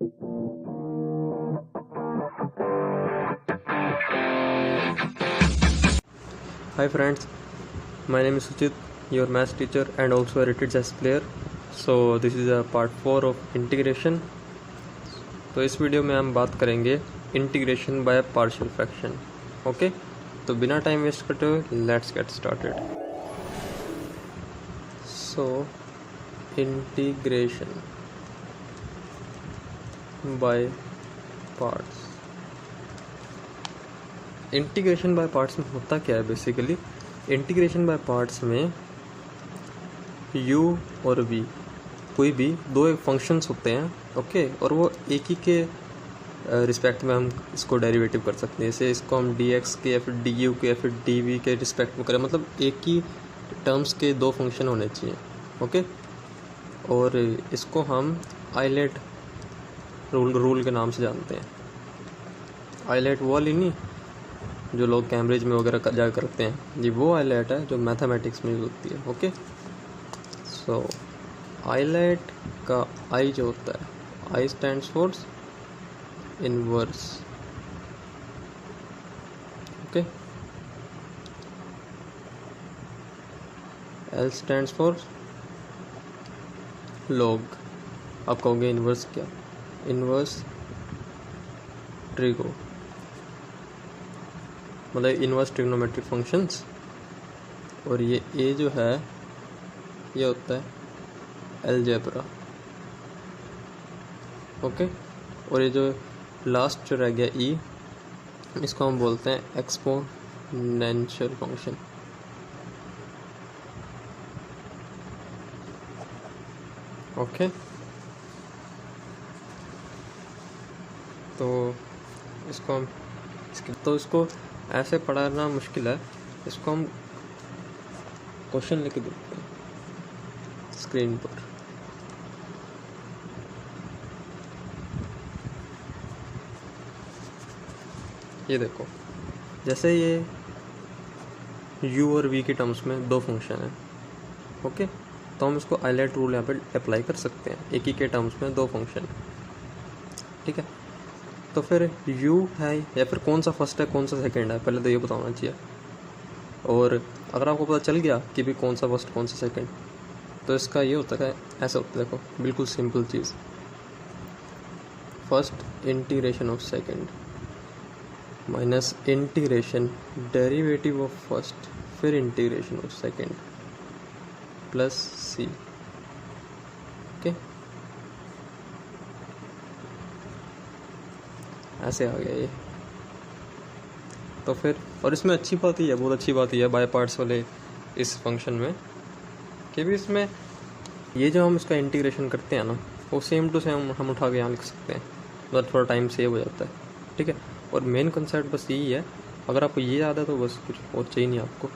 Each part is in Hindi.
Hi friends, my name is Suchit, your maths teacher and also a rated chess player. So this is a part 4 of integration. तो इस वीडियो में हम बात करेंगे integration by partial fraction. Okay, तो बिना टाइम वेस्ट करते हुए let's get started. So integration by parts. Integration by parts में होता क्या है? बेसिकली इंटीग्रेशन बाय पार्ट्स में u और v कोई भी दो एक फंक्शंस होते हैं. ओके, और वो एक ही के रिस्पेक्ट में हम इसको डेरिवेटिव कर सकते हैं. जैसे इसको हम dx के या फिर du के या फिर dv के रिस्पेक्ट में करें, मतलब एक ही टर्म्स के दो फंक्शन होने चाहिए. ओके, और इसको हम आइलेट रूल के नाम से जानते हैं. आइलेट वो वाली नहीं जो लोग कैम्ब्रिज में वगैरह जाकर करते हैं, जी वो आइलेट है जो मैथमेटिक्स में यूज होती है. ओके, सो आइलेट का आई जो होता है, आई stands for inverse. Okay, L stands for log. आप कहोगे इनवर्स क्या? इनवर्स ट्रिगो, मतलब इनवर्स ट्रिग्नोमेट्रिक फंक्शंस. और ये ए जो है ये होता है अलजेब्रा. ओके, और ये जो लास्ट जो रह गया ई, इसको हम बोलते हैं एक्सपोनेंशियल फंक्शन. ओके, तो इसको हम इसको ऐसे पढ़ाना मुश्किल है. इसको हम क्वेश्चन लिख देते हैं स्क्रीन पर. ये देखो, जैसे ये u और v के टर्म्स में दो फंक्शन हैं. ओके, तो हम इसको आइलेट रूल यहाँ पे अप्लाई कर सकते हैं. एक ही के टर्म्स में दो फंक्शन. ठीक है, तो फिर u है या फिर कौन सा फर्स्ट है कौन सा सेकंड है, पहले तो ये बताना चाहिए. और अगर आपको पता चल गया कि भी कौन सा फर्स्ट कौन सा सेकंड, तो इसका ये होता है, ऐसा होता है. देखो, बिल्कुल सिंपल चीज़. First integration of second minus integration derivative of first, फिर integration of second plus C. Okay, ऐसे आ गया ये. तो फिर, और इसमें अच्छी बात ही है, बहुत अच्छी बात ही है बाय पार्ट्स वाले इस फंक्शन में, कि भी इसमें ये जो हम इसका इंटीग्रेशन करते हैं ना, वो सेम टू सेम हम उठा के यहाँ लिख सकते हैं. मतलब थोड़ा टाइम सेव हो जाता है. ठीक है, और मेन कंसेप्ट बस यही है. अगर आपको ये याद है तो बस कुछ और चाहिए नहीं आपको.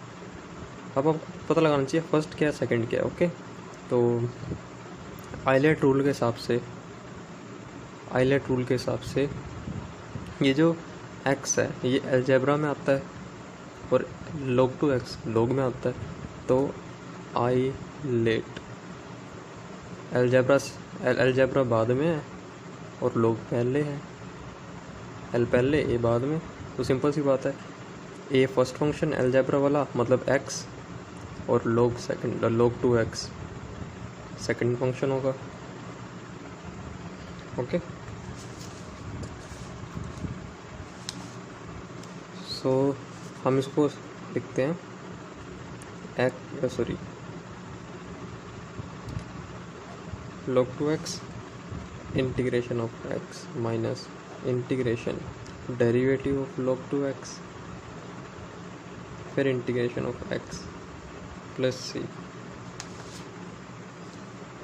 अब आपको पता लगाना चाहिए फर्स्ट क्या है सेकंड क्या है. ओके, तो आइलेट रूल के हिसाब से ये जो x है ये अलजेब्रा में आता है और log टू x log में आता है. तो आइलेट अलजेब्रा बाद में है और log पहले है. l पहले a बाद में. तो सिंपल सी बात है, a फर्स्ट फंक्शन अलजेब्रा वाला मतलब x, और log two x second function होगा. ओके, सो हम इसको लिखते हैं log two x integration of x minus integration derivative of log two x, फिर integration of x plus C.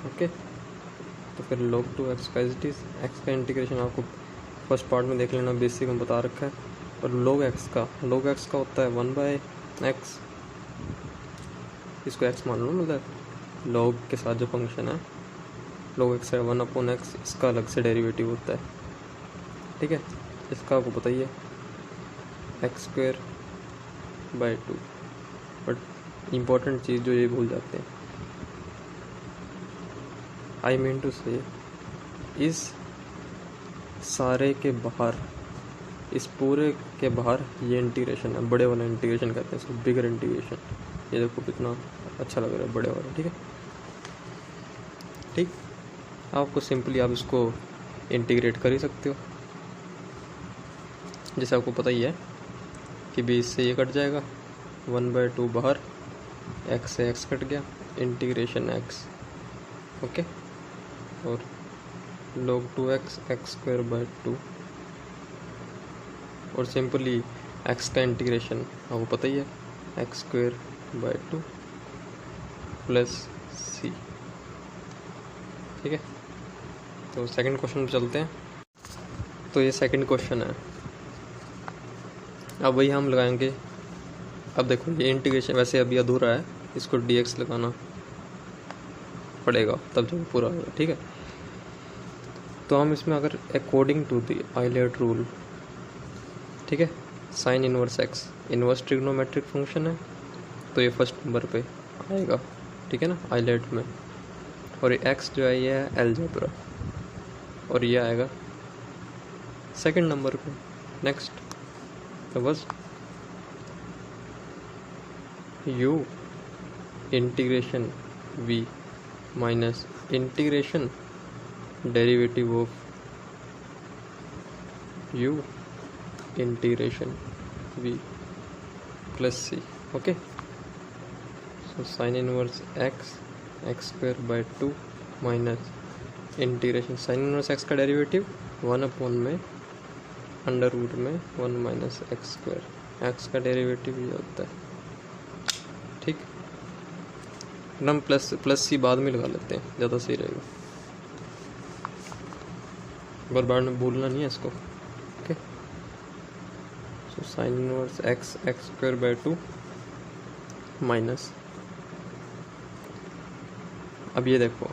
Okay, तो फिर log टू x का एज इट इज. x का इंटीग्रेशन आपको फर्स्ट पार्ट में देख लेना, बेसिक में बता रखा है. और log x का होता है 1/x. इसको x मान लो, मतलब log के साथ जो फंक्शन है log x है 1/x, इसका अलग से डेरिवेटिव होता है. ठीक है, इसका आपको बताइए x²/2. बट इम्पोर्टेंट चीज़ जो ये भूल जाते हैं, आई मीन टू से इस सारे के बाहर, इस पूरे के बाहर ये इंटीग्रेशन है, बड़े वाला इंटीग्रेशन कहते हैं इसको, बिगर इंटीग्रेशन। ये देखो कितना अच्छा लग रहा है बड़े वाला, ठीक है। ठीक, आपको सिंपली आप इसको इंटीग्रेट कर ही सकते हो। जैसे आपको पता ही है कि 20 से ये कट जाएगा, 1/2 बाहर, x से x कट गया, इंटीग्रेशन x, ओके, और log 2x x²/2, और सिंपली x का इंटीग्रेशन आपको पता ही है, x²/2 प्लस c, ठीक है। तो सेकंड क्वेश्चन पे चलते हैं। तो ये सेकंड क्वेश्चन है, अब वही हम लगाएंगे। अब देखो ये इंटीग्रेशन वैसे अभी अधूरा है, इसको dx लगाना पड़ेगा तब जब पूरा होगा, ठीक है। तो हम इसमें अगर according to the ILATE rule, ठीक है, sine inverse x inverse trigonometric function है, तो ये फर्स्ट नंबर पे आएगा, ठीक है ना, आइलेट में। और ये x जो है ये है अलजेब्रा, और ये आएगा सेकंड नंबर पे। नेक्स्ट, तो बस u integration v minus integration derivative of u integration v plus c, okay. So sine inverse x x²/2 minus integration sign inverse x का डेरिवेटिव 1/में √ में 1 माइनस x², x का डेरिवेटिव ये होता है, ठीक। हम प्लस सी बाद में लगा लेते हैं, ज़्यादा सही रहेगा, बार में भूलना नहीं है इसको, ओके। सो sine inverse x x²/2 minus, अब ये देखो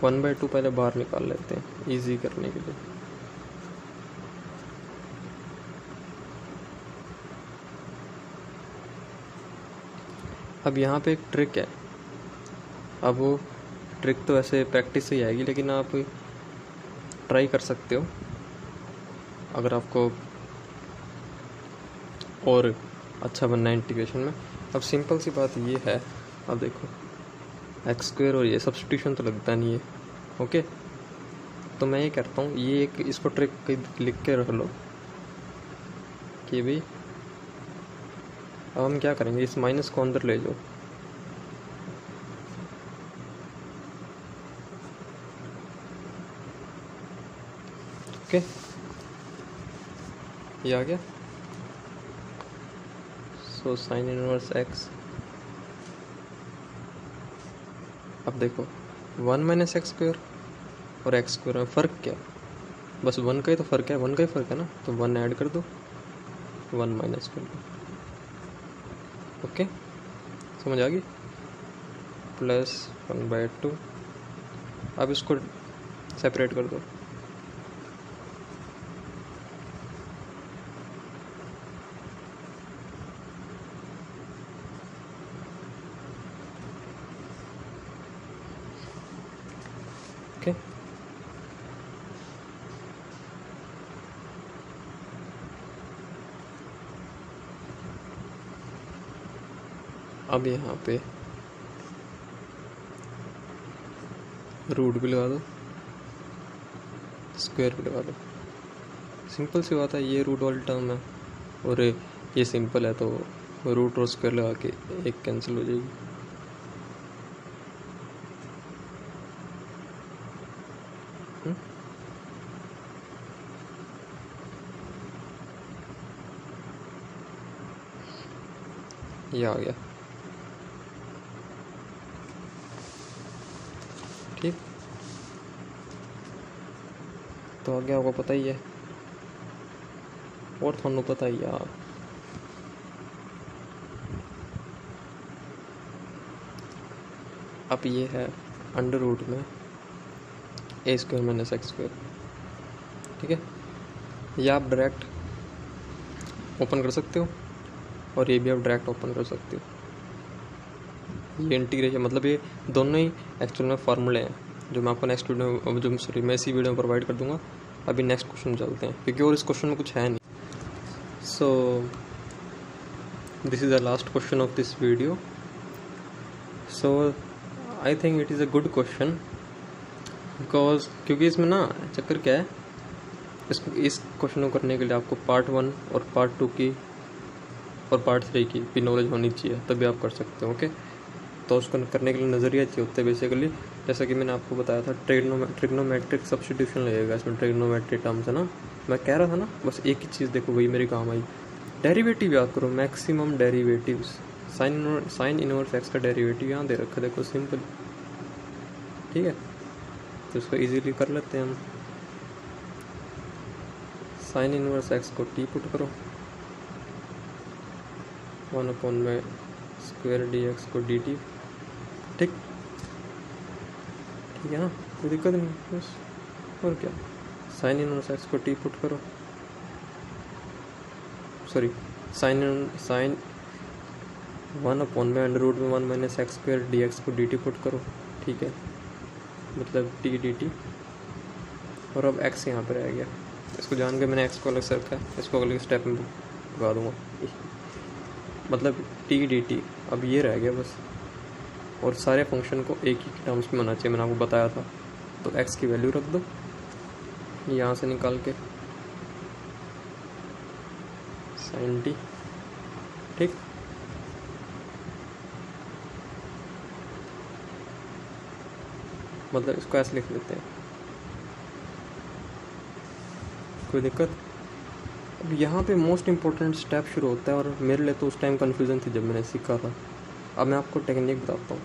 1/2 पहले बाहर निकाल लेते हैं इजी करने के लिए। अब यहाँ पे एक ट्रिक है, अब वो ट्रिक तो ऐसे प्रैक्टिस से ही आएगी, लेकिन आप ट्राई कर सकते हो अगर आपको और अच्छा बनना है इंटीग्रेशन में। अब सिंपल सी बात ये है, अब देखो x² और ये सब्स्टिट्यूशन तो लगता नहीं है, ओके। तो मैं ये करता हूँ, ये एक इसको ट्रिक लिख के रख लो कि भाई अब हम क्या करेंगे, इस माइनस को अंदर ले जाओ, ओके, ये आ गया। सो साइन इनवर्स x, अब देखो 1 माइनस x² और x² में फ़र्क क्या, बस 1 का ही तो फ़र्क है, 1 का ही फ़र्क है ना, तो 1 ऐड कर दो, 1 माइनस कर दो, ओके, समझ आ गई, प्लस 1/2। अब इसको सेपरेट कर दो, ओके। अब यहाँ पे रूट भी लगा दो, स्क्वायर भी लगा दो, सिंपल सी बात है, ये रूट वाली टर्म है और ये सिंपल है, तो रूट और स्क्वायर लगा के एक कैंसिल हो जाएगी। ये आ गया, ठीक। तो आगे आपको पता ही है, और थानू पता ही यार, अब ये है अंडर रूट में a² माइनस x², ठीक है। ये आप डायरेक्ट ओपन कर सकते हो और ये भी आप डायरेक्ट ओपन कर सकते हो। ये इंटीग्रेशन मतलब ये दोनों ही एक्चुअल में फार्मूले हैं जो मैं आपको नेक्स्ट वीडियो, जो सॉरी मैं इसी वीडियो में प्रोवाइड कर दूंगा। अभी नेक्स्ट क्वेश्चन चलते हैं, क्योंकि और इस क्वेश्चन में कुछ है नहीं. So this is the last question of this video. So I think it is a good question, because क्योंकि इसमें ना चक्कर क्या है, इस क्वेश्चन को करने के लिए आपको पार्ट 1 और पार्ट 2 की और पार्ट 3 की भी नॉलेज होनी चाहिए, तभी आप कर सकते हो. ओके, तो उसको करने के लिए नज़रिया चाहिए होता है बेसिकली. जैसा कि मैंने आपको बताया था, ट्रिग्नोमेट्रिक सब्स्टिट्यूशन लगेगा इसमें. ट्रिग्नोमेट्रिक टर्म्स है ना, मैं कह रहा था ना, बस एक ही चीज़ देखो, वही मेरे काम आई. डेरिवेटिव याद करो, maximum derivatives. Sign inverse x का डेरिवेटिव यहाँ दे रखा, देखो सिंपल. ठीक है, तो इसको इजीली कर लेते हैं हम. साइन इनवर्स एक्स को टी पुट करो, 1/में डी एक्स को डी टी. ठीक है ना, कोई दिक्कत नहीं बस. और क्या, साइन इनवर्स एक्स को टी पुट करो, सॉरी साइन 1/में (1 - x² dx को डी टी पुट करो. ठीक है, मतलब टी डी टी. और अब x यहाँ पर रह गया, इसको जान के मैंने x को अलग से रखा है, इसको अगले स्टेप में भगा दूँगा. मतलब टी डी टी अब ये रह गया बस. और सारे फंक्शन को एक ही टर्म्स में होना चाहिए, मैंने आपको बताया था. तो x की वैल्यू रख दो यहाँ से निकाल के, साइन टी. ठीक, मतलब इसको ऐसे लिख लेते हैं, कोई दिक्कत. अब यहाँ पे मोस्ट इम्पोर्टेंट स्टेप शुरू होता है, और मेरे लिए तो उस टाइम कन्फ्यूज़न थी जब मैंने सीखा था. अब मैं आपको टेक्निक बताता हूँ.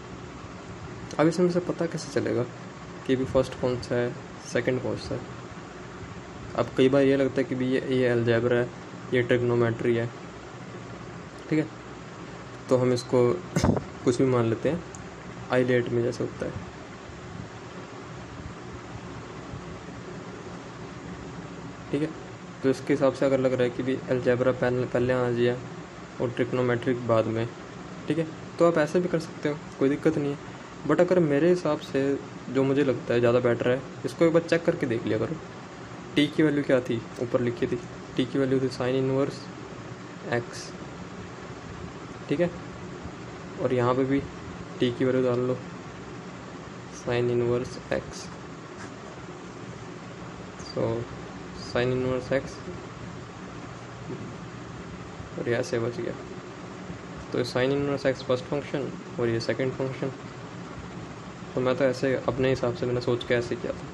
अब इसमें से पता कैसे चलेगा कि भी फर्स्ट कौन सा है, सेकंड कौन सा है. अब कई बार ये लगता है कि भी ये अलजेब्रा है, ये ट्रिग्नोमेट्री है. ठीक है, तो हम इसको कुछ भी मान लेते हैं, आइलेट में जैसे होता है. ठीक है, तो इसके हिसाब से अगर लग रहा है कि भी अलजेब्रा पहले आ जाए और ट्रिग्नोमेट्रिक बाद में, ठीक है, तो आप ऐसे भी कर सकते हो, कोई दिक्कत नहीं है. बट अगर मेरे हिसाब से जो मुझे लगता है ज़्यादा बेटर है, इसको एक बार चेक करके देख लिया करो. टी की वैल्यू क्या थी, ऊपर लिखी थी, टी की वैल्यू थी साइन इनवर्स एक्स. ठीक है, और यहाँ पे भी टी की वैल्यू डाल लो, sine inverse X. So sine inverse X, और यहाँ से बच गया. तो sine inverse X first function और ये सेकंड फंक्शन. तो मैं तो ऐसे अपने हिसाब से मैंने सोच के ऐसे किया था.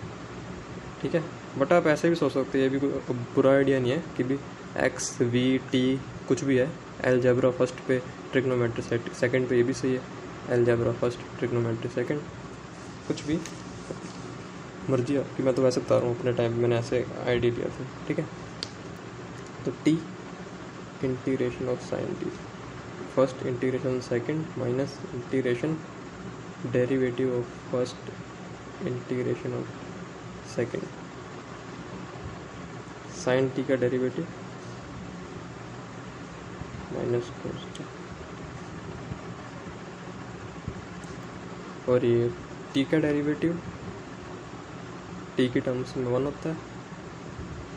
ठीक है, बट आप ऐसे भी सोच सकते हैं, ये भी कोई बुरा आइडिया नहीं है कि भी एक्स वी टी कुछ भी है. अलजेब्रा फर्स्ट पे, ट्रिग्नोमेट्री सेकंड पे, ये भी सही है. अलजेब्रा फर्स्ट, ट्रिग्नोमेट्री सेकंड, कुछ भी मर्जी आपकी. मैं तो वैसे बता रहा हूँ, अपने टाइम मैंने ऐसे आइडिया लिया था. ठीक है, तो T integration of sine T first, integration second, minus integration derivative of first, integration of second. Sine T का डेरिवेटिव माइनस कोस टी, और ये टी का डेरिवेटिव टी की टर्म्स में 1 होता है,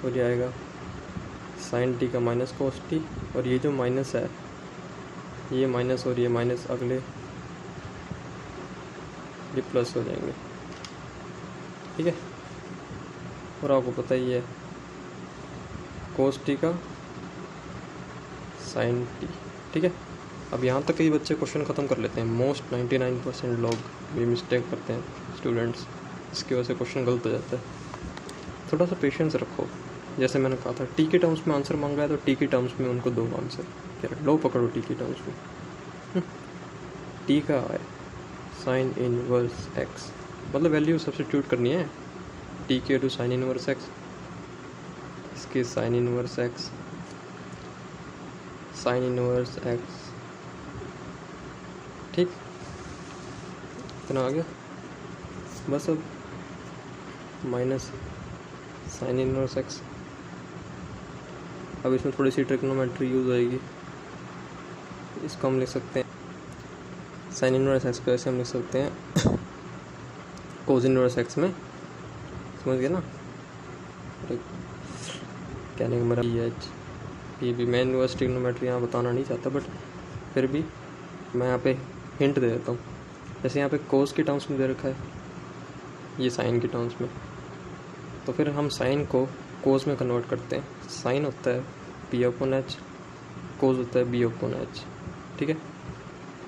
और ये आएगा साइन टी का माइनस कोस टी. और ये जो माइनस है, ये माइनस और ये माइनस अगले ये प्लस हो जाएंगे. ठीक है, और आपको पता ही है कोस टी का साइन टी. ठीक है, अब यहाँ तक कई बच्चे क्वेश्चन ख़त्म कर लेते हैं. मोस्ट 99% लोग ये मिस्टेक करते हैं स्टूडेंट्स, इसकी वजह से क्वेश्चन गलत हो जाता है. थोड़ा सा पेशेंस रखो. जैसे मैंने कहा था, टी के टर्म्स में आंसर मांगा है, तो टी के टर्म्स में उनको दो आंसर. क्या लो, पकड़ो टी के टर्म्स में. टी का है साइन इनवर्स एक्स, मतलब वैल्यू सब्स्टिट्यूट करनी है. टी के टू साइन इनवर्स एक्स, इसके sign inverse x, sign inverse x. ठीक, इतना आ गया बस. अब माइनस साइन इनवर्स एक्स. अब इसमें थोड़ी सी ट्रिग्नोमेट्री यूज़ आएगी. इसको हम लिख सकते हैं साइन इनवर्स एक्स को ऐसे हम लिख सकते हैं कोस इनवर्स एक्स में, समझ गए ना. कहने का मेरा ये भी मैं इनवर्स ट्रिग्नोमेट्री यहाँ बताना नहीं चाहता, बट फिर भी मैं यहाँ पे हिंट दे देता हूँ। जैसे यहाँ पे कोस की टर्म्स में दे रखा है, ये साइन की टर्म्स में, तो फिर हम साइन को कोस में कन्वर्ट करते हैं। साइन होता है P/H, कोस होता है B/H, ठीक है।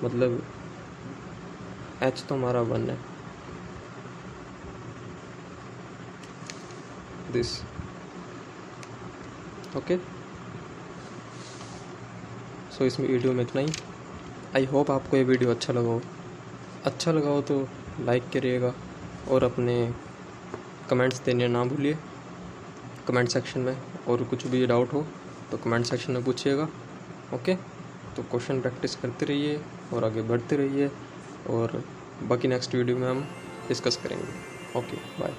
मतलब H तो हमारा 1 है, दिस, ओके। सो इस वीडियो में इतना ही। आई होप आपको ये वीडियो अच्छा लगा हो तो लाइक करिएगा और अपने कमेंट्स देने ना भूलिए कमेंट सेक्शन में, और कुछ भी डाउट हो तो कमेंट सेक्शन में पूछिएगा, ओके। तो क्वेश्चन प्रैक्टिस करते रहिए और आगे बढ़ते रहिए, और बाकी नेक्स्ट वीडियो में हम डिस्कस करेंगे। Okay, bye.